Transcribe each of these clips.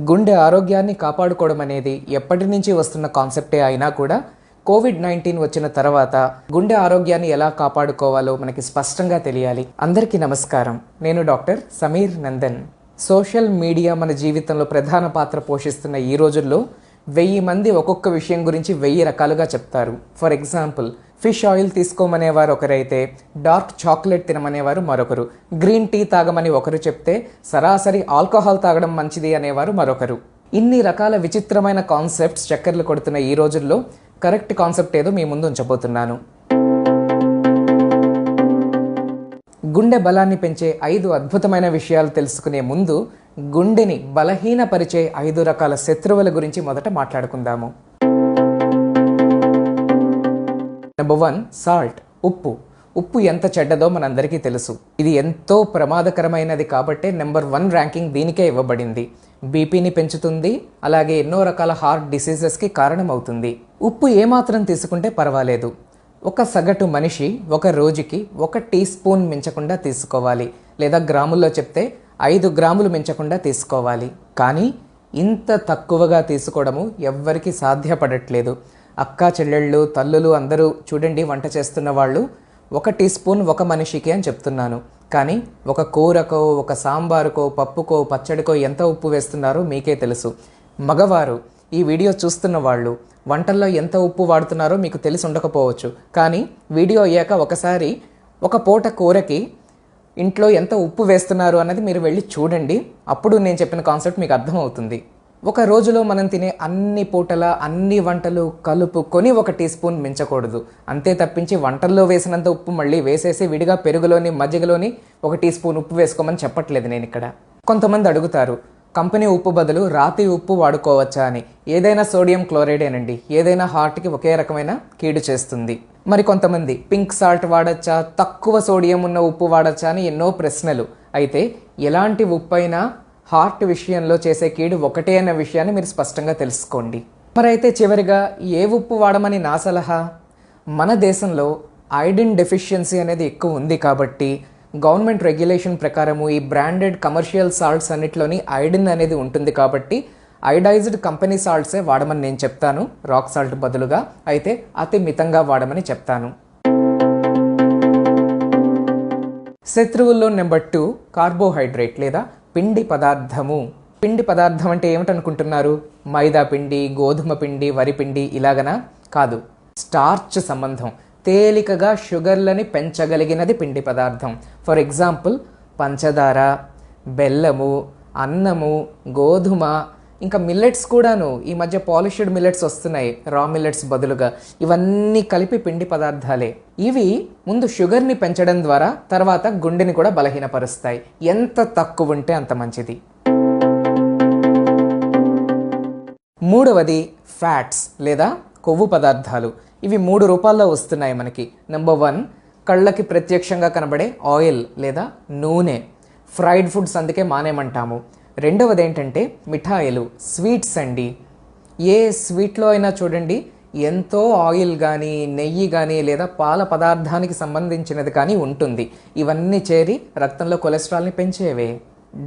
గుండె ఆరోగ్యాన్ని కాపాడుకోవడం అనేది ఎప్పటి నుంచి వస్తున్న కాన్సెప్టే అయినా కూడా కోవిడ్-19 వచ్చిన తర్వాత గుండె ఆరోగ్యాన్ని ఎలా కాపాడుకోవాలో మనకి స్పష్టంగా తెలియాలి. అందరికీ నమస్కారం. నేను doctor Sameer Nandan. Social media మన జీవితంలో ప్రధాన పాత్ర పోషిస్తున్న ఈ రోజుల్లో 1000 మంది ఒక్కొక్క విషయం గురించి 1000 రకాలుగా చెప్తారు. ఫర్ ఎగ్జాంపుల్, ఫిష్ ఆయిల్ తీసుకోమనేవారు ఒకరైతే, డార్క్ చాక్లెట్ తినమనేవారు మరొకరు, గ్రీన్ టీ తాగమని ఒకరు చెప్తే సరాసరి ఆల్కహాల్ తాగడం మంచిది అనేవారు మరొకరు. ఇన్ని రకాల విచిత్రమైన కాన్సెప్ట్స్ చక్కర్లు కొడుతున్న ఈ రోజుల్లో కరెక్ట్ కాన్సెప్ట్ ఏదో మీ ముందు ఉంచబోతున్నాను. గుండె బలాన్ని పెంచే 5 అద్భుతమైన విషయాలు తెలుసుకునే ముందు గుండెని బలహీనపరిచే 5 రకాల శత్రువుల గురించి మొదట మాట్లాడుకుందాము. Number 1, salt. ఉప్పు ఎంత చెడ్డదో మనందరికీ తెలుసు. ఇది ఎంతో ప్రమాదకరమైనది కాబట్టే నెంబర్ 1 ర్యాంకింగ్ దీనికే ఇవ్వబడింది. బీపీని పెంచుతుంది, అలాగే ఎన్నో రకాల హార్ట్ డిసీజెస్కి కారణమవుతుంది. ఉప్పు ఏమాత్రం తీసుకుంటే పర్వాలేదు. ఒక సగటు మనిషి ఒక రోజుకి 1 టీ స్పూన్ మించకుండా తీసుకోవాలి, లేదా గ్రాముల్లో చెప్తే 5 గ్రాములు మించకుండా తీసుకోవాలి. కానీ ఇంత తక్కువగా తీసుకోవడము ఎవ్వరికీ సాధ్యపడట్లేదు. అక్కా చెల్లెళ్ళు, తల్లులు అందరూ చూడండి, వంట చేస్తున్న వాళ్ళు 1 టీ స్పూన్ ఒక మనిషికి అని చెప్తున్నాను. కానీ ఒక కూరకో, ఒక సాంబారుకో, పప్పుకో, పచ్చడికో ఎంత ఉప్పు వేస్తున్నారో మీకే తెలుసు. మగవారు, ఈ వీడియో చూస్తున్న వాళ్ళు వంటల్లో ఎంత ఉప్పు వాడుతున్నారో మీకు తెలిసి ఉండకపోవచ్చు. కానీ వీడియో అయ్యాక ఒకసారి ఒక పూట కూరకి ఇంట్లో ఎంత ఉప్పు వేస్తున్నారు అన్నది మీరు వెళ్ళి చూడండి. అప్పుడు నేను చెప్పిన కాన్సెప్ట్ మీకు అర్థమవుతుంది. ఒక రోజులో మనం తినే అన్ని పూటల అన్ని వంటలు కలుపుకొని 1 టీ స్పూన్ మించకూడదు. అంతే తప్పించి వంటల్లో వేసినంత ఉప్పు మళ్ళీ వేసేసి విడిగా పెరుగులోని మజ్జిగలోని 1 టీ స్పూన్ ఉప్పు వేసుకోమని చెప్పట్లేదు నేను ఇక్కడ. కొంతమంది అడుగుతారు, కంపెనీ ఉప్పు బదులు రాతి ఉప్పు వాడుకోవచ్చా అని. ఏదైనా సోడియం క్లోరైడేనండి, ఏదైనా హార్ట్కి ఒకే రకమైన కీడు చేస్తుంది. మరి కొంతమంది పింక్ సాల్ట్ వాడచ్చా, తక్కువ సోడియం ఉన్న ఉప్పు వాడచ్చా అని ఎన్నో ప్రశ్నలు. అయితే ఎలాంటి ఉప్పు అయినా హార్ట్ విషయంలో చేసే కీడు ఒకటే అన్న విషయాన్ని మీరు స్పష్టంగా తెలుసుకోండి. మరి అయితే చివరిగా ఏ ఉప్పు వాడమని నా సలహా? మన దేశంలో ఐరన్ డెఫిషియన్సీ అనేది ఎక్కువ ఉంది కాబట్టి గవర్నమెంట్ రెగ్యులేషన్ ప్రకారము ఈ బ్రాండెడ్ కమర్షియల్ సాల్ట్స్ అన్నిట్లోని ఐరన్ అనేది ఉంటుంది కాబట్టి ఐడైజ్డ్ కంపెనీ సాల్ట్సే వాడమని నేను చెప్తాను, రాక్ సాల్ట్ బదులుగా. అయితే అతి మితంగా వాడమని చెప్తాను. శత్రువుల్లో నెంబర్ 2, కార్బోహైడ్రేట్ లేదా పిండి పదార్థము. పిండి పదార్థం అంటే ఏమిటనుకుంటున్నారు? మైదా పిండి, గోధుమ పిండి, వరి పిండి ఇలాగనా? కాదు, స్టార్చ్ సంబంధం. తేలికగా షుగర్లని పెంచగలిగినది పిండి పదార్థం. ఫర్ ఎగ్జాంపుల్, పంచదార, బెల్లము, అన్నము, గోధుమ, ఇంకా మిల్లెట్స్ కూడాను. ఈ మధ్య పాలిష్డ్ మిల్లెట్స్ వస్తున్నాయి రా మిల్లెట్స్ బదులుగా. ఇవన్నీ కలిపి పిండి పదార్థాలే. ఇవి ముందు షుగర్ని పెంచడం ద్వారా తర్వాత గుండెని కూడా బలహీనపరుస్తాయి. ఎంత తక్కువ ఉంటే అంత మంచిది. మూడవది ఫ్యాట్స్ లేదా కొవ్వు పదార్థాలు. ఇవి 3 రూపాల్లో వస్తున్నాయి మనకి. నెంబర్ 1, కళ్ళకి ప్రత్యక్షంగా కనబడే ఆయిల్ లేదా నూనె, ఫ్రైడ్ ఫుడ్స్, అందుకే మానేమంటాము. రెండవది ఏంటంటే మిఠాయిలు, స్వీట్స్ అండి. ఏ స్వీట్లో అయినా చూడండి ఎంతో ఆయిల్ కానీ, నెయ్యి కానీ, లేదా పాల పదార్థానికి సంబంధించినది కానీ ఉంటుంది. ఇవన్నీ చేరి రక్తంలో కొలెస్ట్రాల్ని పెంచేవే.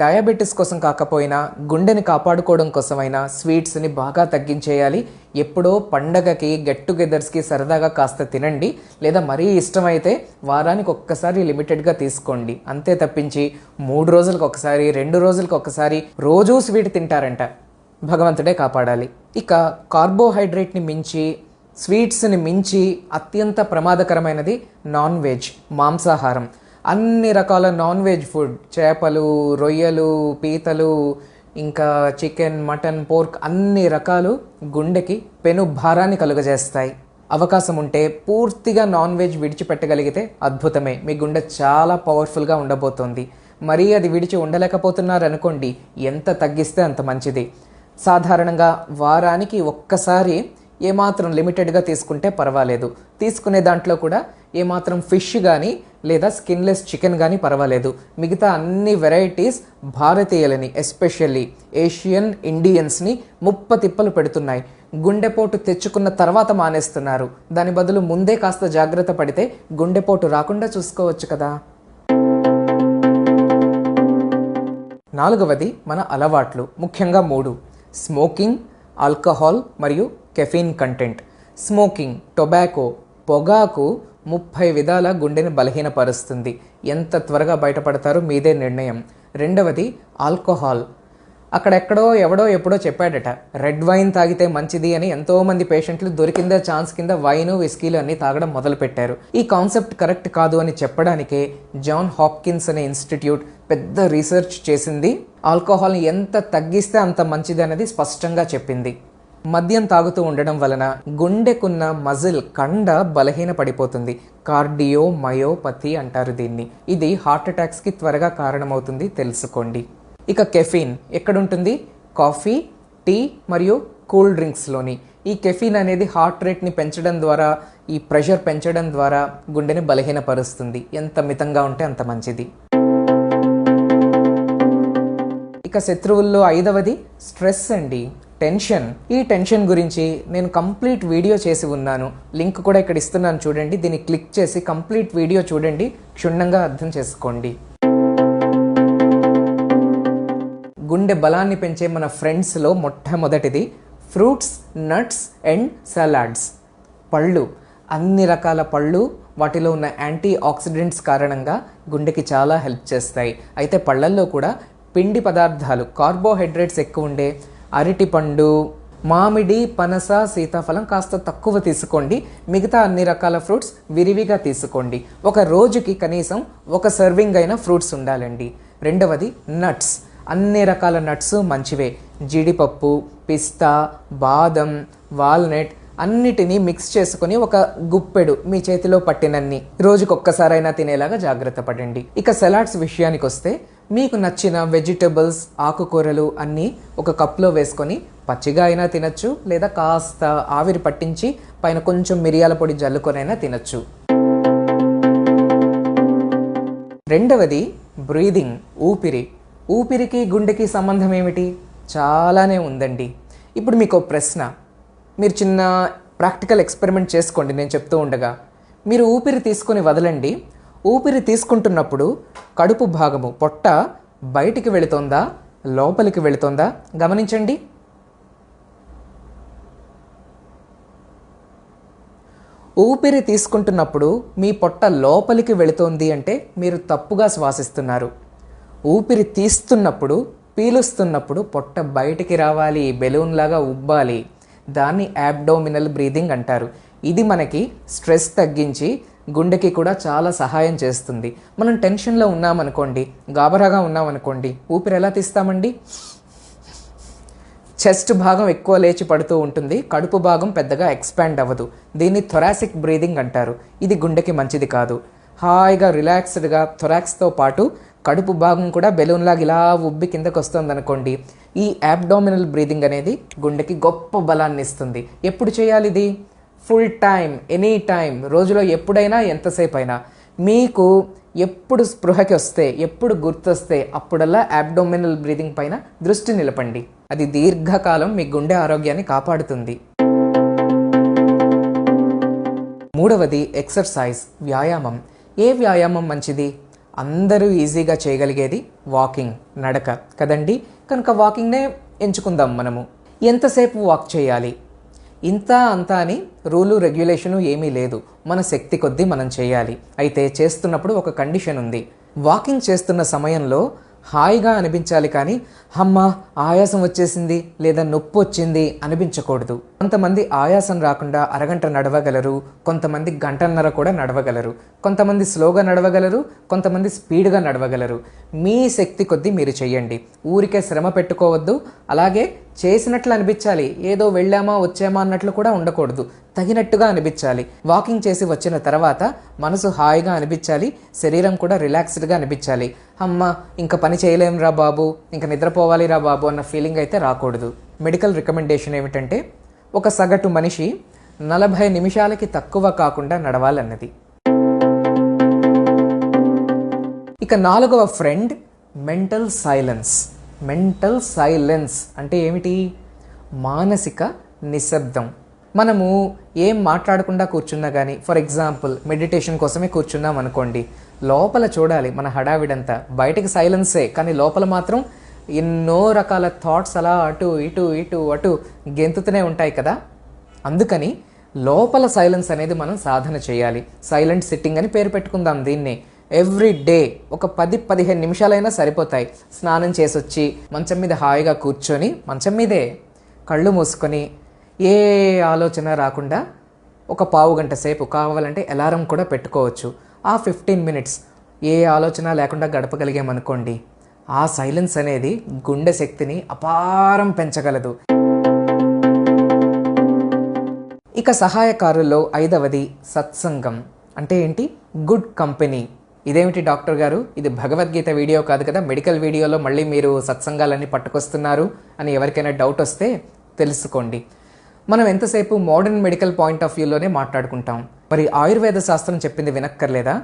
డయాబెటీస్ కోసం కాకపోయినా గుండెని కాపాడుకోవడం కోసమైనా స్వీట్స్ని బాగా తగ్గించేయాలి. ఎప్పుడో పండగకి, గెట్ టుగెదర్స్కి సరదాగా కాస్త తినండి, లేదా మరీ ఇష్టమైతే వారానికి ఒక్కసారి లిమిటెడ్గా తీసుకోండి. అంతే తప్పించి 3 రోజులకు ఒకసారి, 2 రోజులకు ఒకసారి రోజూ స్వీట్ తింటారంట. భగవంతుడే కాపాడాలి. ఇక కార్బోహైడ్రేట్ని మించి, స్వీట్స్ని మించి అత్యంత ప్రమాదకరమైనది నాన్ వెజ్, మాంసాహారం. అన్ని రకాల నాన్ వెజ్ ఫుడ్, చేపలు, రొయ్యలు, పీతలు, ఇంకా చికెన్, మటన్, పోర్క్ అన్ని రకాలు గుండెకి పెను భారాన్ని కలుగజేస్తాయి. అవకాశం ఉంటే పూర్తిగా నాన్ వెజ్ విడిచిపెట్టగలిగితే అద్భుతమే. మీ గుండె చాలా పవర్ఫుల్గా ఉండబోతోంది. మరీ అది విడిచి ఉండలేకపోతున్నారనుకోండి, ఎంత తగ్గిస్తే అంత మంచిది. సాధారణంగా వారానికి ఒక్కసారి ఏమాత్రం లిమిటెడ్గా తీసుకుంటే పర్వాలేదు. తీసుకునే దాంట్లో కూడా ఏమాత్రం ఫిష్ కానీ లేదా స్కిన్లెస్ చికెన్ కానీ పర్వాలేదు. మిగతా అన్ని వెరైటీస్ భారతీయులని, ఎస్పెషల్లీ ఏషియన్ ఇండియన్స్ని ముప్పతిప్పలు పెడుతున్నాయి. గుండెపోటు తెచ్చుకున్న తర్వాత మానేస్తున్నారు. దాని బదులు ముందే కాస్త జాగ్రత్త పడితే గుండెపోటు రాకుండా చూసుకోవచ్చు కదా. నాలుగవది మన అలవాట్లు, ముఖ్యంగా 3: స్మోకింగ్, ఆల్కహాల్ మరియు కెఫీన్ కంటెంట్. స్మోకింగ్, టొబాకో, పొగాకు 30 విధాల గుండెని బలహీనపరుస్తుంది. ఎంత త్వరగా బయటపడతారో మీదే నిర్ణయం. రెండవది ఆల్కహాల్. అక్కడెక్కడో ఎవడో ఎప్పుడో చెప్పాడట రెడ్ వైన్ తాగితే మంచిది అని. ఎంతోమంది పేషెంట్లు దొరికిందే ఛాన్స్ కింద వైను, విస్కీలు అన్నీ తాగడం మొదలుపెట్టారు. ఈ కాన్సెప్ట్ కరెక్ట్ కాదు అని చెప్పడానికే జాన్ హాప్కిన్స్ అనే ఇన్స్టిట్యూట్ పెద్ద రీసెర్చ్ చేసింది. ఆల్కహాల్ని ఎంత తగ్గిస్తే అంత మంచిది అనేది స్పష్టంగా చెప్పింది. మద్యం తాగుతూ ఉండడం వలన గుండెకున్న మజిల్ కండ బలహీన పడిపోతుంది. కార్డియో మయోపతి అంటారు దీన్ని. ఇది హార్ట్ అటాక్స్కి త్వరగా కారణమవుతుంది, తెలుసుకోండి. ఇక కెఫీన్ ఎక్కడుంటుంది? కాఫీ, టీ మరియు కూల్ డ్రింక్స్లోని. ఈ కెఫీన్ అనేది హార్ట్ రేట్ని పెంచడం ద్వారా, ఈ ప్రెషర్ పెంచడం ద్వారా గుండెని బలహీనపరుస్తుంది. ఎంత మితంగా ఉంటే అంత మంచిది. ఇక శత్రువుల్లో 5వది స్ట్రెస్ అండి, టెన్షన్. ఈ టెన్షన్ గురించి నేను కంప్లీట్ వీడియో చేసి ఉన్నాను. లింక్ కూడా ఇక్కడ ఇస్తున్నాను చూడండి. దీన్ని క్లిక్ చేసి కంప్లీట్ వీడియో చూడండి, క్షుణ్ణంగా అర్థం చేసుకోండి. గుండె బలాన్ని పెంచే మన ఫ్రెండ్స్లో మొట్టమొదటిది ఫ్రూట్స్, నట్స్ అండ్ సలాడ్స్. పళ్ళు, అన్ని రకాల పళ్ళు, వాటిలో ఉన్న యాంటీ ఆక్సిడెంట్స్ కారణంగా గుండెకి చాలా హెల్ప్ చేస్తాయి. అయితే పళ్ళల్లో కూడా పిండి పదార్థాలు, కార్బోహైడ్రేట్స్ ఎక్కువ ఉండే అరటిపండు, మామిడి, పనస, సీతాఫలం కాస్త తక్కువ తీసుకోండి. మిగతా అన్ని రకాల ఫ్రూట్స్ విరివిగా తీసుకోండి. ఒక రోజుకి కనీసం 1 సర్వింగ్ అయినా ఫ్రూట్స్ ఉండాలండి. రెండవది నట్స్. అన్ని రకాల నట్స్ మంచివే. జీడిపప్పు, పిస్తా, బాదం, వాల్నట్ అన్నిటినీ మిక్స్ చేసుకుని ఒక గుప్పెడు మీ చేతిలో పట్టినన్ని రోజుకొక్కసారైనా తినేలాగా జాగ్రత్త పడండి. ఇక సలాడ్స్ విషయానికి వస్తే మీకు నచ్చిన వెజిటబుల్స్, ఆకుకూరలు అన్నీ ఒక కప్లో వేసుకొని పచ్చిగా అయినా తినచ్చు, లేదా కాస్త ఆవిరి పట్టించి పైన కొంచెం మిరియాల పొడి జల్లుకొనైనా తినచ్చు. రెండవది బ్రీదింగ్, ఊపిరి. ఊపిరికి గుండెకి సంబంధం ఏమిటి? చాలానే ఉందండి. ఇప్పుడు మీకు ప్రశ్న, మీరు చిన్న ప్రాక్టికల్ ఎక్స్పెరిమెంట్ చేసుకోండి నేను చెప్తూ ఉండగా. మీరు ఊపిరి తీసుకొని వదలండి. ఊపిరి తీసుకుంటున్నప్పుడు కడుపు భాగము, పొట్ట బయటికి వెళుతోందా, లోపలికి వెళుతోందా గమనించండి. ఊపిరి తీసుకుంటున్నప్పుడు మీ పొట్ట లోపలికి వెళుతోంది అంటే మీరు తప్పుగా శ్వాసిస్తున్నారు. ఊపిరి తీస్తున్నప్పుడు, పీలుస్తున్నప్పుడు పొట్ట బయటికి రావాలి, బెలూన్ లాగా ఉబ్బాలి. దాన్ని అబ్డోమినల్ బ్రీదింగ్ అంటారు. ఇది మనకి స్ట్రెస్ తగ్గించి గుండెకి కూడా చాలా సహాయం చేస్తుంది. మనం టెన్షన్లో ఉన్నామనుకోండి, గాబరాగా ఉన్నామనుకోండి, ఊపిరి ఎలా తీస్తామండి? చెస్ట్ భాగం ఎక్కువ లేచి పడుతూ ఉంటుంది, కడుపు భాగం పెద్దగా ఎక్స్పాండ్ అవ్వదు. దీన్ని థొరాసిక్ బ్రీదింగ్ అంటారు. ఇది గుండెకి మంచిది కాదు. హాయిగా రిలాక్స్డ్గా థొరాక్స్తో పాటు కడుపు భాగం కూడా బెలూన్ లాగా ఇలా ఉబ్బి కిందకు వస్తుంది అనుకోండి. ఈ అబ్డోమినల్ బ్రీదింగ్ అనేది గుండెకి గొప్ప బలాన్ని ఇస్తుంది. ఎప్పుడు చేయాలి ఇది? ఫుల్ టైం, ఎనీ టైం, రోజులో ఎప్పుడైనా, ఎంతసేపు అయినా. మీకు ఎప్పుడు స్పృహకి వస్తే, ఎప్పుడు గుర్తొస్తే అప్పుడల్లా అబ్డోమినల్ బ్రీదింగ్ పైన దృష్టి నిలపండి. అది దీర్ఘకాలం మీ గుండె ఆరోగ్యాన్ని కాపాడుతుంది. మూడవది ఎక్సర్సైజ్, వ్యాయామం. ఏ వ్యాయామం మంచిది? అందరూ ఈజీగా చేయగలిగేది వాకింగ్, నడక కదండి. కనుక వాకింగ్నే ఎంచుకుందాం మనము. ఎంతసేపు వాక్ చేయాలి? ఇంత అంతా అని రూలు రెగ్యులేషను ఏమీ లేదు. మన శక్తి కొద్దీ మనం చేయాలి. అయితే చేస్తున్నప్పుడు ఒక కండిషన్ ఉంది. వాకింగ్ చేస్తున్న సమయంలో హాయిగా అనిపించాలి, కానీ అమ్మా ఆయాసం వచ్చేసింది లేదా నొప్పి వచ్చింది అనిపించకూడదు. కొంతమంది ఆయాసం రాకుండా అరగంట నడవగలరు, కొంతమంది గంటన్నర కూడా నడవగలరు, కొంతమంది స్లోగా నడవగలరు, కొంతమంది స్పీడ్గా నడవగలరు. మీ శక్తి కొద్దీ మీరు చెయ్యండి. ఊరికే శ్రమ పెట్టుకోవద్దు. అలాగే చేసినట్లు అనిపించాలి, ఏదో వెళ్ళామా వచ్చామా అన్నట్లు కూడా ఉండకూడదు. తగినట్టుగా అనిపించాలి. వాకింగ్ చేసి వచ్చిన తర్వాత మనసు హాయిగా అనిపించాలి, శరీరం కూడా రిలాక్స్డ్గా అనిపించాలి. అమ్మ ఇంకా పని చేయలేం రా బాబు, ఇంకా నిద్రపోవాలి రా బాబు అన్న ఫీలింగ్ అయితే రాకూడదు. మెడికల్ రికమెండేషన్ ఏమిటంటే ఒక సగటు మనిషి 40 నిమిషాలకి తక్కువ కాకుండా నడవాలన్నది. ఇక 4వ friend mental silence. Mental silence అంటే ఏమిటి? మానసిక నిశ్శబ్దం. మనము ఏం మాట్లాడకుండా కూర్చున్నా కానీ, ఫర్ ఎగ్జాంపుల్ మెడిటేషన్ కోసమే కూర్చున్నాం అనుకోండి, లోపల చూడాలి మన హడావిడంతా. బయటకి సైలెన్సే, కానీ లోపల మాత్రం ఎన్నో రకాల థాట్స్ అలా అటు ఇటు ఇటు అటు గెంతుతూనే ఉంటాయి కదా. అందుకని లోపల సైలెన్స్ అనేది మనం సాధన చేయాలి. సైలెంట్ సిట్టింగ్ అని పేరు పెట్టుకుందాం దీన్ని. ఎవ్రీ డే ఒక 10-15 నిమిషాలైనా సరిపోతాయి. స్నానం చేసొచ్చి మంచం మీద హాయిగా కూర్చొని, మంచం మీదే కళ్ళు మూసుకొని ఏ ఆలోచన రాకుండా ఒక పావు గంట సేపు, కావాలంటే అలారం కూడా పెట్టుకోవచ్చు, ఆ 15 మినిట్స్ ఏ ఆలోచన లేకుండా గడపగలిగామనుకోండి, ఆ సైలెన్స్ అనేది గుండె శక్తిని అపారం పెంచగలదు. ఇక సహాయకారుల్లో 5వది సత్సంగం. అంటే ఏంటి? Good company. ఇదేమిటి డాక్టర్ గారు, ఇది భగవద్గీత వీడియో కాదు కదా, మెడికల్ వీడియోలో మళ్ళీ మీరు సత్సంగాలన్నీ పట్టుకొస్తున్నారు అని ఎవరికైనా డౌట్ వస్తే తెలుసుకోండి. మనం ఎంతసేపు మోడర్న్ మెడికల్ పాయింట్ ఆఫ్ వ్యూలోనే మాట్లాడుకుంటాం. మరి ఆయుర్వేద శాస్త్రం చెప్పింది వినక్కర్లేదా?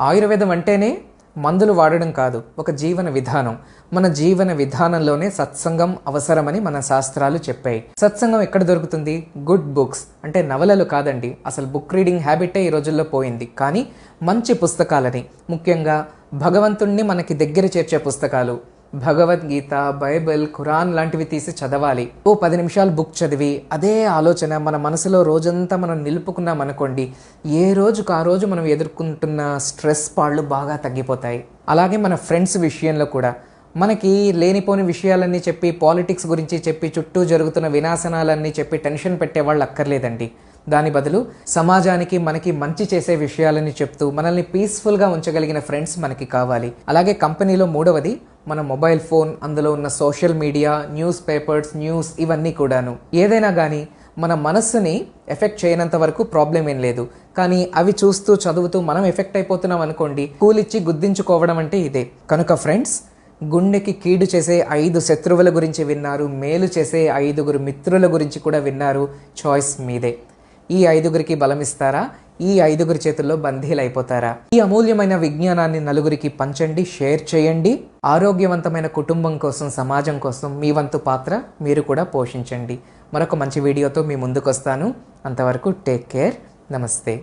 ఆయుర్వేదం అంటేనే మందులు వాడడం కాదు, ఒక జీవన విధానం. మన జీవన విధానంలోనే సత్సంగం అవసరమని మన శాస్త్రాలు చెప్పాయి. సత్సంగం ఎక్కడ దొరుకుతుంది? Good books. అంటే నవలలు కాదండి, అసలు బుక్ రీడింగ్ హ్యాబిటే ఈ రోజుల్లో పోయింది. కానీ మంచి పుస్తకాలని, ముఖ్యంగా భగవంతుణ్ణి మనకి దగ్గర చేర్చే పుస్తకాలు, భగవద్గీత, బైబిల్, ఖురాన్ లాంటివి తీసి చదవాలి. 10 నిమిషాలు బుక్ చదివి అదే ఆలోచన మన మనసులో రోజంతా మనం నిలుపుకున్నాం అనుకోండి, ఏ రోజుకు ఆ రోజు మనం ఎదుర్కొంటున్న స్ట్రెస్ పాళ్ళు బాగా తగ్గిపోతాయి. అలాగే మన ఫ్రెండ్స్ విషయంలో కూడా మనకి లేనిపోని విషయాలన్నీ చెప్పి, పాలిటిక్స్ గురించి చెప్పి, చుట్టూ జరుగుతున్న వినాశనాలన్నీ చెప్పి టెన్షన్ పెట్టేవాళ్ళు అక్కర్లేదండి. దాని బదులు సమాజానికి మనకి మంచి చేసే విషయాలని చెప్తూ మనల్ని పీస్ఫుల్గా ఉంచగలిగిన ఫ్రెండ్స్ మనకి కావాలి. అలాగే కంపెనీలో 3వది మన మొబైల్ ఫోన్, అందులో ఉన్న social media, news papers, news, ఇవన్నీ కూడాను. ఏదైనా కానీ మన మనస్సుని ఎఫెక్ట్ చేయనంత వరకు ప్రాబ్లం ఏం లేదు. కానీ అవి చూస్తూ చదువుతూ మనం ఎఫెక్ట్ అయిపోతున్నాం అనుకోండి, కూలిచ్చి గుద్దించుకోవడం అంటే ఇదే. కనుక ఫ్రెండ్స్, గుండెకి కీడు చేసే 5 శత్రువుల గురించి విన్నారు, మేలు చేసే 5 మిత్రుల గురించి కూడా విన్నారు. చాయిస్ మీదే. ఈ 5 బలమిస్తారా? ఈ 5 చేతుల్లో బందీలైపోతారా? ఈ అమూల్యమైన విజ్ఞానాన్ని నలుగురికి పంచండి, షేర్ చేయండి. ఆరోగ్యవంతమైన కుటుంబం కోసం, సమాజం కోసం మీ వంతు పాత్ర మీరు కూడా పోషించండి. మరొక మంచి వీడియోతో మీ ముందుకు వస్తాను. అంతవరకు టేక్ కేర్. నమస్తే.